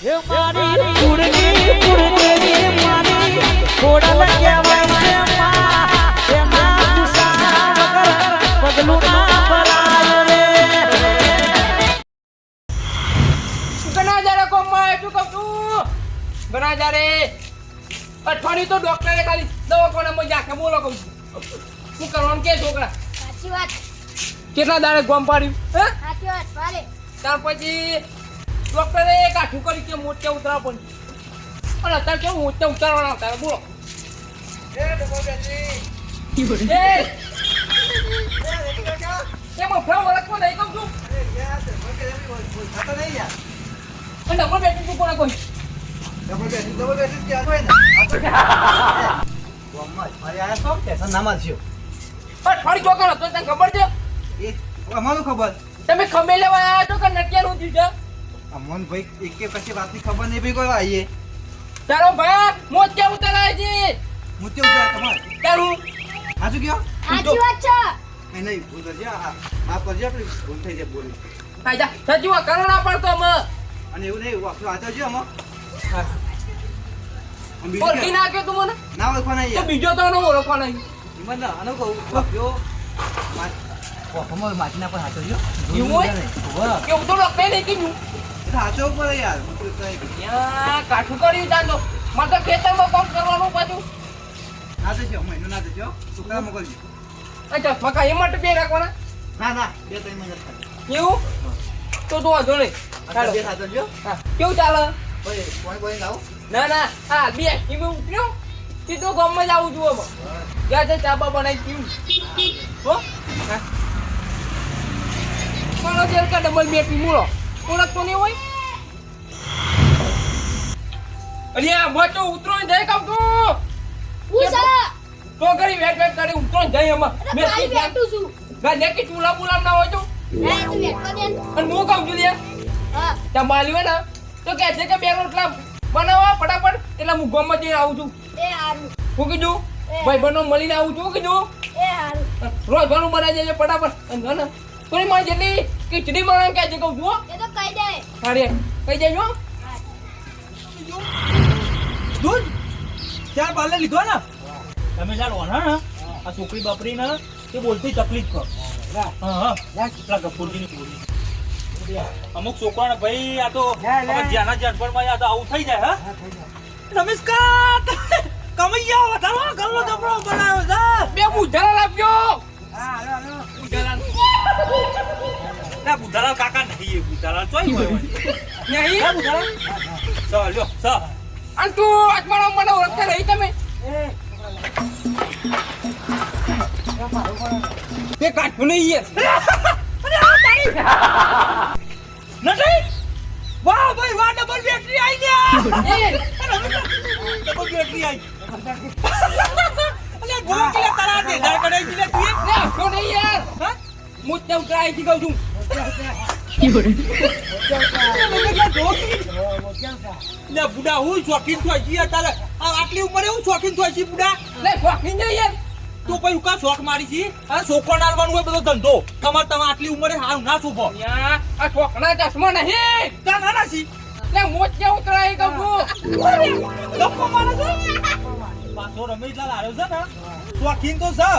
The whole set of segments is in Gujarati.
એ મારી કુડની કુડની મારી ખોડલ કહેવાય છે માં એના ગુસ્સા વગર પગલું ના ભરાય રે ઘણા જારે કોમમાં શું કહું છું ઘણા જારે અઠવાડિયું તો ડોક્ટરે ખાલી દવાખાનામાં જાકે બોલો કહું છું શું કરવાનું કે છોકરા સાચી વાત કેટલા દાડે ગોમ પાડ્યું હે સાચી વાત મારે ત્યાર પછી ડોક્ટરે કાઠું કર્યું કે મોટે ઉતરા પણ અને અત્યારે કેવું મોટે ઉતારવાના હતા બોલો એમાં ફ્રામ વળગતો નહીં કહું છું અને ડબલ બેટિંગ તું કોને કોઈ અઠવાડિયું ચોકર હતો તને ખબર છે અમારું ખબર તમે ખમે લેવા આવ્યા છો કે નટિયાનું થયું છે અમન ભાઈ એક કશી વાતની ખબર નહીં ભાઈ કોઈ આવીએ તારો ભાઈ મોત કેવું ઉતરાય છે મુત્ય ઉતરા તમારે તારું હાજુ કયો સાચી વાત છે નહીં નહીં ભૂલ કરજે આ કરજે આપણે ભૂલ થઈ જાય બોલી આજા સજીવા કરો ના પડતો અમે અને એવું નહીં આપણું આચરજો આમાં ઓળખી નાખ્યો તું મને ના ઓળખવા નહીં તો બીજો તો ન ઓળખવા નહીં ઈમન ના આનો કહું વાપ્યો માટીના પર હાચરજો એવું હોય? કેવું તો લખે નહીં કીધું હાચો પડે યાર ત્યાં કાઠું કર્યું તાંતો મને તો ખેતરમાં કામ કરવાનું પાછું ના દેજો મહિનો ના દેજો છોકરા મોકલજો અચ્છા મકા એ માટે બે રાખવાના ના ના 2-3 મહિના થાય એવું તો વાંધો નહીં ચાલો બે હાચરજો હા કેવું ચાલે ભાઈ કોઈ લાવો ના ના હા બે એમ ઉતર્યો સીધો ગામમાં જ આવું છું હવે ગયા છે ચાબા બનાવી પીવું હો હા મારો જેલ કા ડબલ બેટી મૂળો ઓળખતો નહીં હોય અલ્યા મોટો ઉતરો ને જઈ કહું તું પૂછા તો કરી વેટ કરી ઉતરો ને જઈ એમાં અરે ભાઈ બેઠું છું ગા દેખી ચૂલા બુલામ ના હોય તો ના તું બેઠો ને અને હું કહું છું લે હા ત્યાં બાલી હોય ને તો કે છે કે બે રોટલા બનાવવા ફટાફટ એટલે હું ગામમાં જઈને આવું છું એ હારું હું કીધું ભાઈ બનો મળીને આવું છું કીધું એ હારું રોજ ઘણું બનાવી દેજે ફટાફટ અને ને થોડી મારી જેટલી ખીચડી બનાવવાનું કહે છે કહું છું એ તો કહી દે અરે કઈ દેજો દૂધ ચાર બાલે લીધો ને તમે ચાલ ઓના ને આ છોકરી બાપરી ને તે બોલતી તકલીફ કર હા કેટલા ગફુરજી ની બોલી અમુક છોકરાને ભાઈ આ તો જ્યાંના જન્મમાં આ તો આવું થઈ જાય હા નમસ્કાર કમૈયા વધારો ગલ્લો જબરો બનાવ્યો છે બે બુધારા લાવ્યો ના બુધાલાલ કાકા નહીં એ બુધાલાલ ચોઈ હોય નહીં હા બુધાલાલ ચાલ્યો ચા અને તું આત્માનો મને ઓળખતા રહી તમે તે કાઠું નહીં યાર નથી વાહ ભાઈ વાહ ડબલ બેટરી આવી ગયા ડબલ બેટરી આવી અલે ગોકલે તારા દે દર કડાઈ દીલે તું ને આખો નહીં યાર હા મુદ્દે ઉતરાઈ થી કહું છું લે બુડા હું શોખીન થઈ છી તારે આટલી ઉંમરે હું શોખીન થઈ છી બુડા લે શોખીન નહીં યાર તું પછી ઉકા શોખ મારી છી આ છોકરો નાલવાનું હોય બધો ધંધો તમાર આટલી ઉંમરે હારું ના શોભો યા આ છોકરા ચશ્મા નહીં કા નાના છી લે મોજે ઉતરાઈ કહું છું લપકો મારે છે પાછો રમેશલાલ આવ્યો છે ને શોખીન તો છે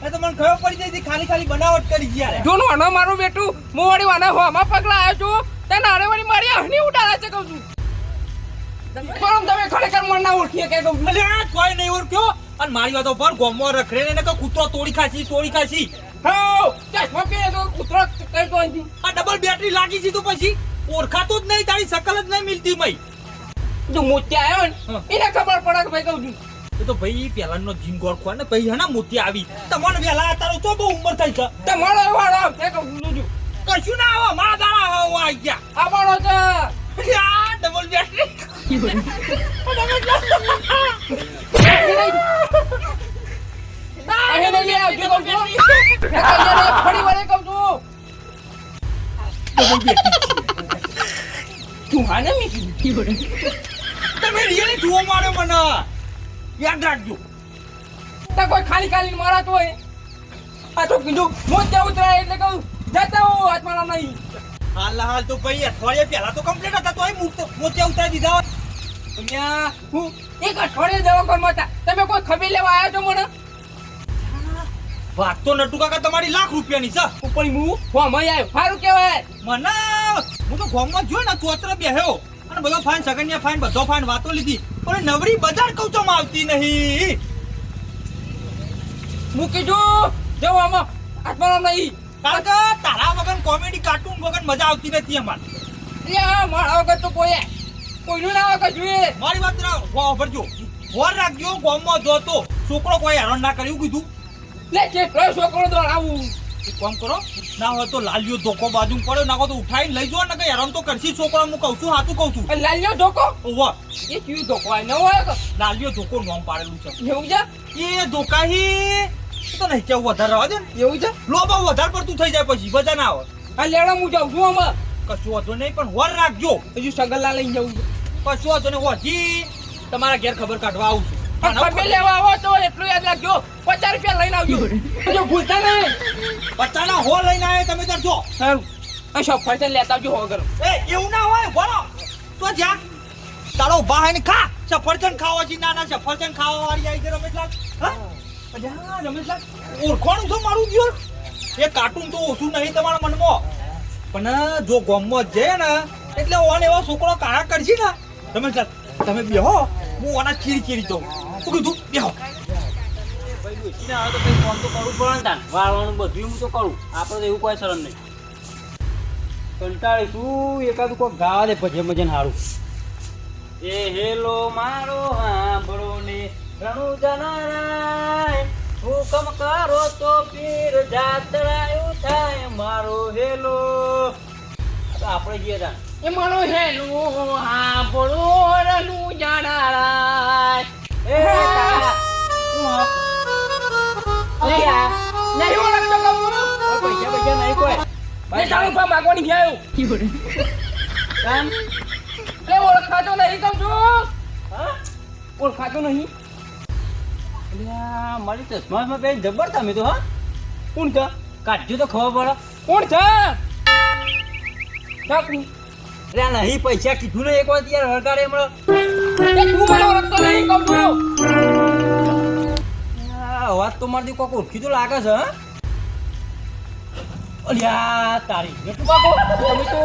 એ તો મને ખબર પડી જાય ખાલી ખાલી બનાવટ કરી છે યાર જોનો આનો મારું બેટું હું વળી વાના હોમાં પગલા આવ્યો છું તે નારે વળી મારી હણી ઉડાડે છે કહું છું પણ તમે ખરેખર મને ના ઓળખીએ કે કહું છું અલે આ કોઈ નહીં ઓળખ્યો અને મારી વાતો પર ગોમો રખડે ને કે કૂતરો તોડી ખાસી હા ચશ્મા પહેરે તો કૂતરો કઈ તો નથી આ ડબલ બેટરી લાગી છે તો પછી ઓળખાતો જ નહીં તારી શકલ જ નહીં મિલતી મઈ જો મોતી આવ્યો ને એને ખબર પડે કે ભાઈ કહું છું એ તો ભાઈ પહેલાનો જીન ગોળ ખોર ને ભાઈ હના મોતી આવી તમને વેલા તારો તો બહુ ઉંમર થઈ છે તમારો વાળો તે કહું છું કશું ના આવો મારા દાડા આવો આવી ગયા આ વાળો છે આ ડબલ બેટરી અહીં નહીં આવજો કહું છું ફરી વળે કહું છું તું હા ને મીઠી તમે રિયલી જુઓ મારે મને યાદ રાખજો તા કોઈ ખાલી ખાલી મારાતો હોય આ તો કીધું મોજ જાવ ઉતરાય એટલે કહું જતા હો હાથમાં નહીં હાલ તો ભાઈ અઠવાડિયા પહેલા તો કમ્પ્લીટ હતા તોય મોતે ઉતારી દીધા અહીંયા હું એક અઠવાડિયે દવાખાનામાં હતા. તમે કોઈ ખબર લેવા આવ્યા છો મને? વાત તો નટુ કાકા તમારી લાખ રૂપિયાની છે ઉપર હું ફોર્મમાં આવ્યો. સારું કહેવાય. મને હું તો ગામમાં જોયો ને ચોતરે બેહ્યો અને બધો ફાઈન સગનિયા ફાઈન બધો ફાઈન વાતો લીધી પણ નવરી બજાર કૌચોમાં આવતી નહીં. હું કીધું જવું આમાં હાથમાં નહીં. કારણ કે તારા વગર કોમેડી કાર્ટૂન વગર મજા આવતી નથી અમારે. અલ્યા મારા વગર તો કોઈનું ના વગર જોઈએ. મારી વાત ભરજો વોર રાખજો ગામમાં જો તો છોકરો કોઈ હેરાન ના કર્યું કીધું. લે કેટલો છોકરો દોડાવું. એક કામ કરો ના હોય તો લાલ્યો ધોકો બાજુ પડ્યો ના હોય તો ઉઠાઈને લઈ જાઓ ને કે હેરાન તો કરશી છોકરો હું કહું છું હાથું કહું છું. લાલ્યો ધોકો વાહ એ કયું ધોકો ન હોય કે લાલ્યો ધોકો નામ પાડેલું છે એવું છે. એ ધોકાહી તો નહીં કેવું વધારે રહેવા દે ને એવું છે. લો બહુ વધારે પડતું થઈ જાય પછી બધા ના આવે આ લેડા હું જાઉં છું આમાં. કશું વાંધો નહીં પણ વર રાખજો. હજુ સગલા લઈને જવું છે. કશું વાંધો નહીં હોજી તમારા ઘેર ખબર કાઢવા આવું છું. તમે લેવા આવો તો એટલું યાદ રાખજો 50 રૂપિયા લઈને આવજો. હજુ ભૂલતા નહીં. 50 ના હો લઈને આવ્યા તમે તાર જો. સારું આ સફરજન લેતા આવજો હો ઘર. એ એવું ના હોય બોલો તો જા તારો ભાઈ ને ખા સફરજન ખાવા છે નાના સફરજન ખાવા વાળી આવી છે રમેશલાલ. હા અજા રમેશલાલ ઓળખવાનું છો મારું જીવન એ કાર્ટૂન તો ઓછું નહીં તમારા મનમાં પણ જો ગામમાં જ જાય ને એટલે ઓન એવો છોકરો કાળા કરશે ને રમેશલાલ તમે બેહો હું ઓના ચીરી દઉં શું કીધું બેહો. વાળવાનું બધું હું તો કરું આપણે તો એવું કોઈ શરમ નહીં કંટાળીશું એકાદું કોઈ ગાવા દે પછી મજન સારું એ હેલો મારો હાંભળો ને રણુ જનારાય હુકમ કરો તો પીર જાતરાયું થાય મારો હેલો આપણે ગયા હતા એ મારો હેલું હા બોલો રનું જાણારાય. એ કાકા નહીં ઓળખતો કહું પૈસા નહીં કોઈ ને તારું પા માગવાની ગયા કામ લે ઓળખાતો નહીં કહું છું. ઓળખાતો નહીં. મારી ચશ્મામાં પેલી જબર તમે તો હા કોણ છે? કાઢજો તો ખબર પડે કોણ છે? ચાકુ અરે નહીં પૈસા કીધું ને એક વાર યાર વળગાડે હમણાં એ તું મને ઓળખતો નહીં કહું છું. અવાજ તો મારી કોક ઓળખી તો લાગે છે હા અલ્યા તારી એટલું બાપુ તમે તો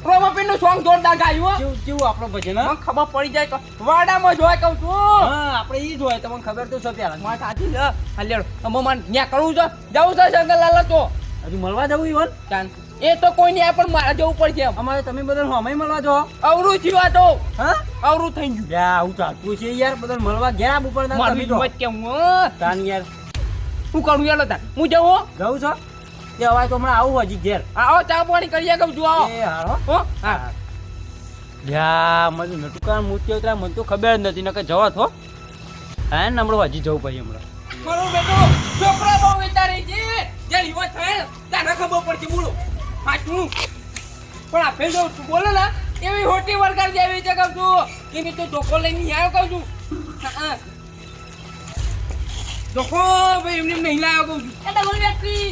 પ્રોમોપીન નું સોંગ જોરદાર ગાયું હો. કેવું આપણો ભજન હા મને ખબર પડી જાય કે વાડામાં જોય કહું છું. હા આપણે ઈ જ હોય તમને ખબર તો છે પેલા વાત સાચી છે. હાલ્યો અમે મને ન્યા કરવું છે જવું છે જંગલલાલ તો હજુ મળવા જવું ઈવન ચાલ એ તો કોઈ નહીં પણ મારે જવું પડશે. અમારે તમે બધા હમાઈ મળવા જો અવરું થયું તો હા અવરું થઈ ગયું. યા આવું ચાલતું છે યાર બધા મળવા ગયા ઉપર મારું મત કેવું હો. તાન યાર શું કરું યાર તાર હું જવું હો. જવું છો એ અવાજ તો હમણાં આવું હજી ઘેર આવો ચા પાણી કરીએ કહું છું આવો. એ હારો હો હા યા મને નટુકા મૂર્તિ ઉતરા મને તો ખબર જ નથી નકર જવા થો હા ને હમણાં હજી જવું ભાઈ હમણાં મારો બેટો છોકરા બહુ વિચારી છે જ્યારે યુવા થાય તારે ખબર પડતી બોલો સાચું પણ આ ફેલ જો બોલો ને એવી હોટી વરગાર જેવી છે કહું છું કે મેં તો ધોકો લઈને આવ્યો કહું છું. હા ધોકો ભાઈ એમને નહીં લાવ્યો કહું છું. એ ડબલ બેટરી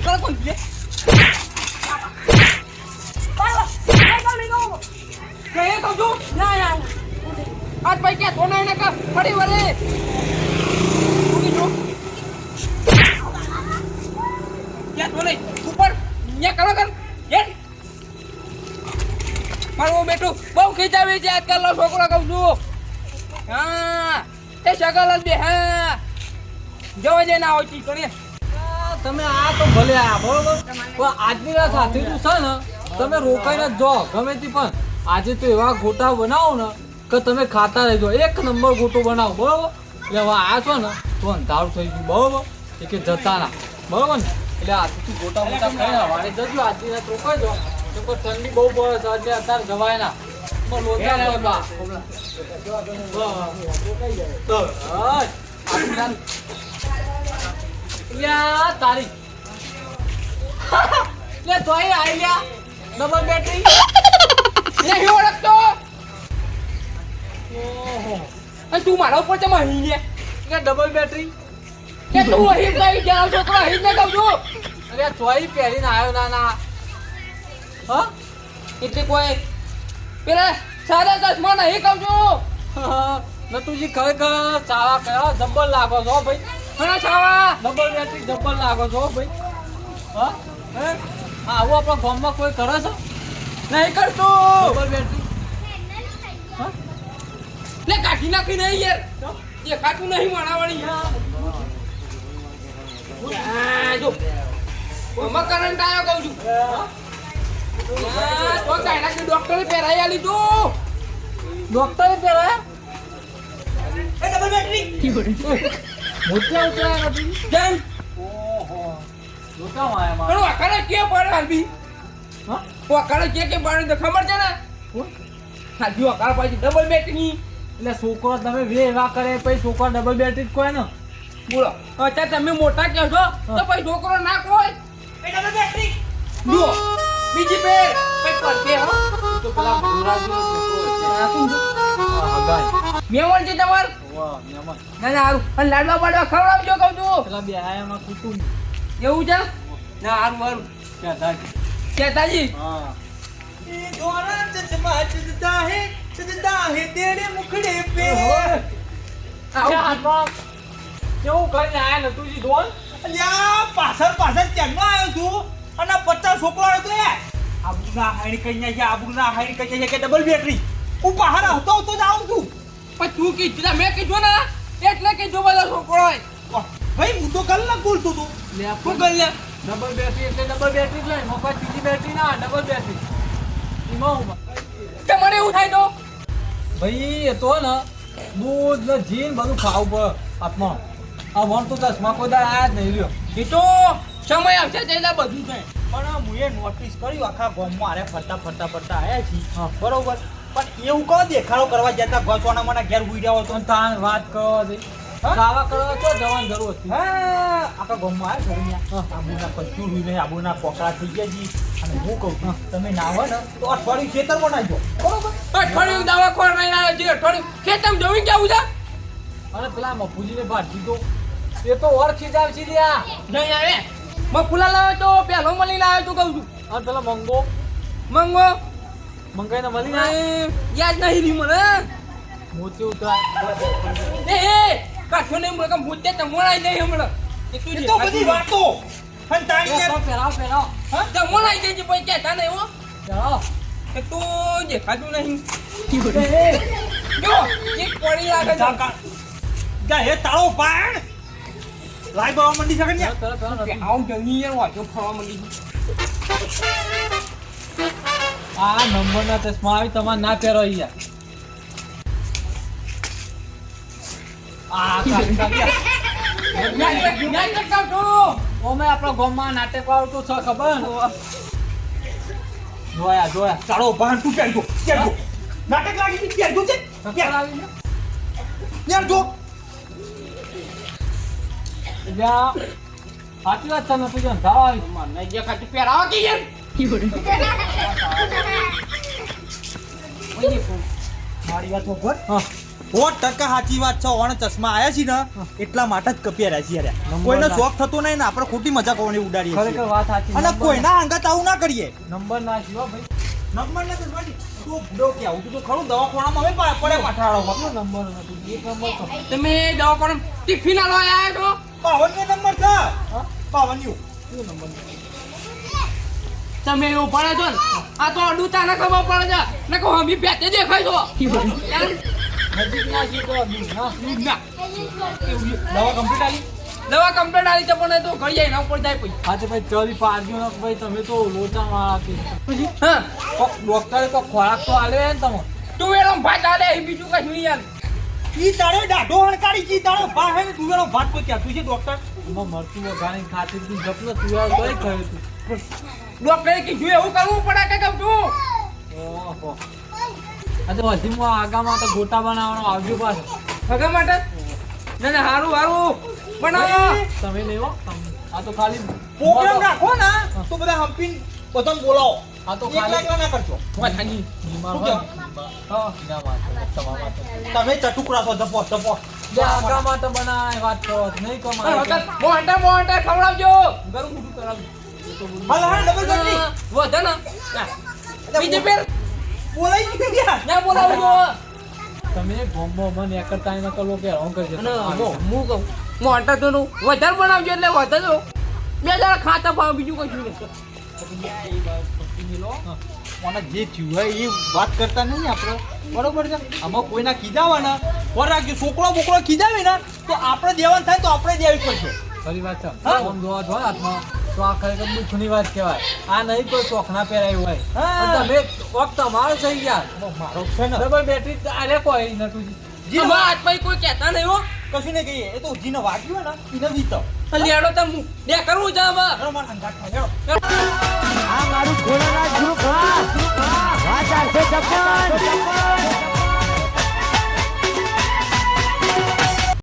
કોણ છે? કહે કહું છું ના આજ ભાઈ ક્યાં ધોના એને કા ફરી વળે ક્યાં ધોને ઉપર ન્યા કરો કર યે મારો બેટો બહુ ખીજાવી છે આજકાલનો છોકરો કહું છું. હા એ સગલ જ બે હા જવા જઈને આવો ચી કરે તમે આ તો ભલે આ બરોબર પણ આજની રાત સાથે તું છે ને તમે રોકાઈને જ જો ગમે તે પણ આજે તો એવા ગોટા બનાવો ને કે તમે ખાતા રહેજો એક નંબર ગોટો બનાવો બરોબર એટલે હવે આ છો ને તો અંધારું થઈ ગયું બરોબર એ કે જતા ના બરોબર ને એટલે આજથી ગોટા મોટા ખાઈને વાળે જજો આજની રાત રોકાઈ જો તો કોઈ ઠંડી બહુ પડે છે એટલે અત્યારે જવાય ના પણ લોચા બા લ્યા તારી લે તોય આઈ લ્યા ડબલ બેટરી નહીં ઓળખતો ઓહો અને તું મારા ઉપર ચમ હી લે કે ડબલ બેટરી કે તું અહીં ગઈ ગયા છોકરો અહીં ને કહું છું લે ચોઈ પહેરીને આવ્યો ના હા એટલે કોઈ પેલા સાદા ચશ્મા નહીં કહું છું. નતુજી ખરેખર ચાવા કયો જબ્બર લાગો છો ભાઈ. ઘણા છાવા ડબલ બેટરી જબ્બર લાગો છો ભાઈ. હા હે આવું આપણા ગામમાં કોઈ કરે છે નહીં કરતું. Double battery? હા લે કાઢી નાખી નહીં યાર. જે કાઢું નહીં માણાવાળી જો કરંટ આવ્યો કહું છું. તો કાઢી ડોક્ટરે પહેરાઈ આલી તું. ડોક્ટરે પહેરાયા? એ ડબલ બેટરી મોટા ઉતરાયા નથી. કેમ ઓહો લોટામાં આયા પણ મારા. વાકાને કે પડે હાલબી હા વાકાને કે પડે તો ખબર છે ને. કોણ? હાલબી વાકાર પાછી ડબલ બેટની. એટલે છોકરો તમે વે એવા કરે પછી છોકરો ડબલ બેટરી જ કોઈ ને. બોલો અત્યારે તમે મોટા કહો છો તો પછી છોકરો ના કોઈ. એ ડબલ બેટરી જુઓ બીજી પેર કઈ પડશે હો. તો પેલા ભૂરાજીનો છોકરો છે. આ શું છે? આ હગાઈ. મેવણ છે તમાર. વાહ મહેમાન. ના ના હારું અને લાડવા બાડવા ખવડાવજો કહું છું. પેલા બે આયામાં કુટુંબ એવું છે ના હારું હારું ક્યાં થાય? કેતાજી હા એ દ્વારા ચશ્મા સજતા હે તેરે મુખડે પે. આવું કેવું કરીને આયા ને તુજી ડોન? અલ્યા પાછળ ક્યાંનો આવ્યો છું અને 50 છોકરો આવ્યો તો યાર આબુના હાઈડ કઈ જાય છે આબુના હાઈડ કઈ જાય કે ડબલ બેટરી હું બહાર આવતો જ આવું છું. પણ તું કીધું મેં કીધું ને એટલે કીધું બધા છોકરો હોય. ભાઈ હું તો કલાક બોલતો હતો. લે શું કરી લે ડબલ બેટરી એટલે ડબલ બેટરી જ લઈ મફત ત્રીજી બેટરી ના ડબલ બેટરી એમાં હું તમારે એવું થાય તો ભાઈ એ તો ને દૂધ ને જીન બધું ખાવું પડે હાથમાં. આ વણ તો ચશ્મા કોઈ દાડ આયા જ નહીં રહ્યો. એ તો સમય આવશે એટલે બધું થાય. પણ હું એ નોટિસ કર્યું આખા ગામમાં આરે ફરતા આયા છીએ હા. બરોબર પણ એવું કહો દેખાડો કરવા જતા ગોચવાના મને ઘેર ઉડ્યા હતો પણ તાણ વાત કરો દે હા? ખાવા કરવા તો જવાની જરૂર હતી. હા આખા ગામમાં આવ્યા ઘરે હા. આબુના કચું રૂઈને આબુના પોકળા થઈ ગયા જી અને હું કહું છું તમે ના હોય ને તો અઠવાડિયું ખેતરમાં નાખજો બરોબર. અઠવાડિયું દવાખોર નહીં આવે છે અઠવાડિયું ખેતમ જમી કેવું છે અને પેલા મફુજીને ભાજી તો એ તો ઓળખી જાવ છે લ્યા. નહીં આવે મફુલા લાવે તો પહેલો મળી લાવે તો કહું છું અને પેલા મંગો મંગો મંગાઈને મળી જાય યાદ નહીં રહ્યું મને. મોતી ઉતરાય. એ કાઠો નહીં મળે ભૂતે તમોણાઈ નહીં હમણાં એ તું એ તો બધી વાતો અને તાણી યાર પહેરાવ હા તમોણાઈ જઈ પછી કહેતા નહીં હો પહેરાવ. એ તો દેખાતું નહીં જો એક પડી લાગે છે. જા હે તાળો પાડ લાઈ બાવા મંડી શકે ને પહેરાવ. આવું જંગી યાર વાંચો ફરવા માંડી આ નંબરના ચશ્મા આવી તમારે ના પહેરો યાર. આ ઓમે આપણા ગામમાં નાટક આવતું છે ખબર જોયા તાળો પાડ તું કેડજો નાટક લાગી છે કેડજો છે ચક્કર આવી ને યાર જો સાચી વાત છે ને તું જાણ ધાવા મને જે ખાતું પહેરાવા કે યાર મારી વાત ઉપર હા 100% સાચી વાત છે ઓણ ચશ્મા આયા છે ને એટલા માટે જ કપિયા રહ્યા છે યાર કોઈનો શોખ થતો નહીં ને આપણે ખોટી મજા કરવાની ઉડાડીએ ખરેખર છીએ વાત સાચી. અને કોઈના અંગત આવું ના કરીએ નંબર ના જીવો ભાઈ. નંબર ને તો તું બુડો કે આવું તો ખરું દવાખાનામાં હવે પડે પાઠાળો કેટલો નંબર નથી એક નંબર તો તમે દવાખાને ટિફિન આલો આયા છો પાવન નો નંબર છે હા પાવન નું શું નંબર તમે એવું પડે છો ને આ તો અડું તાને ખબર પડે છે ને કહો અમે પેતે દેખાય છો યાર નજીક ના જીતો હા દૂધ ના દવા કમ્પ્લીટ આવી. દવા કમ્પ્લીટ આલી છે પણ એ તો ઘડી જાય એના ઉપર જાય પછી હા તો ભાઈ ચરી પાડજો ને ભાઈ તમે તો લોચા વાળા પછી હા ડોક્ટરે તો ખોરાક તો આલે ને તમે તું એનો ભાત આલે એ બીજું કશું નહીં યાર ઈ તારે દાઢો હણકારી જી તારો ભા હે ને તું એનો ભાત કોઈ ક્યાં તું છે ડોક્ટર એમાં મરચું વગાડી ખાતી તું જપલો તું યાર તોય કહ્યું તું ડોક્ટરે કીધું એવું કરવું પડે કે કહું છું ઓહો આ તો હજી હું આગામાં તો ગોટા બનાવવાનો આવજો પાછો ભગા માટે ના ના હારું હારું બનાવો તમે નહીં હો તમે આ તો ખાલી પ્રોગ્રામ રાખો ને તો બધા હંપીન બધાને બોલાવો આ તો એકલા એકલા ના કરજો વાથાની બીમાર શું હોય કહેવું? હા ના વાત તમારા માટે તમે ચટુકડા છો ધપો જે આગામાં તો બનાય વાત કરો નહીં કમાય મોહન્ટા ખવડાવજો ગરું મોટું કરાવજો હાલ હાલ ડબલ ગટલી વધે ને બીજે ફેર બોલાઈ ગયું યાર ના બોલાવજો તમે ગોમો મને એક ટાઈમ ના કરો કે હું કરજો અને હું કહું મોટા તો નું વધારે બનાવજો એટલે વધારે બે જણા ખાતા ભાવ બીજું કશું નહીં મને જે થયું હોય એ વાત કરતા નહીં આપણે બરોબર છે આમાં કોઈના ખીજાવાના રાખજો છોકરો બોકરો ખીજાવે ને તો આપણે દેવાનું થાય તો આપણે દેવી પડશે ખરી વાત છે હા. આમ જોવા જો હાથમાં તો આ ખરેખર દુઃખની વાત કહેવાય આ નહીં કોઈ શોખના પહેરાયું હોય હા. અને તમે વખત તમારો થઈ ગયા મારો છે ને ડબલ બેટરી અરે કોઈ નતું જીનો અમારા હાથમાં કોઈ કહેતા નહીં હો કશું નહીં કહીએ એ તો જીનો વાગ્યું હોય ને એને વીતો લેડો તમે બે કરવું છે હવે મારો મારા અંગાત થાય આ મારું ખોલના ગ્રુપ હા 456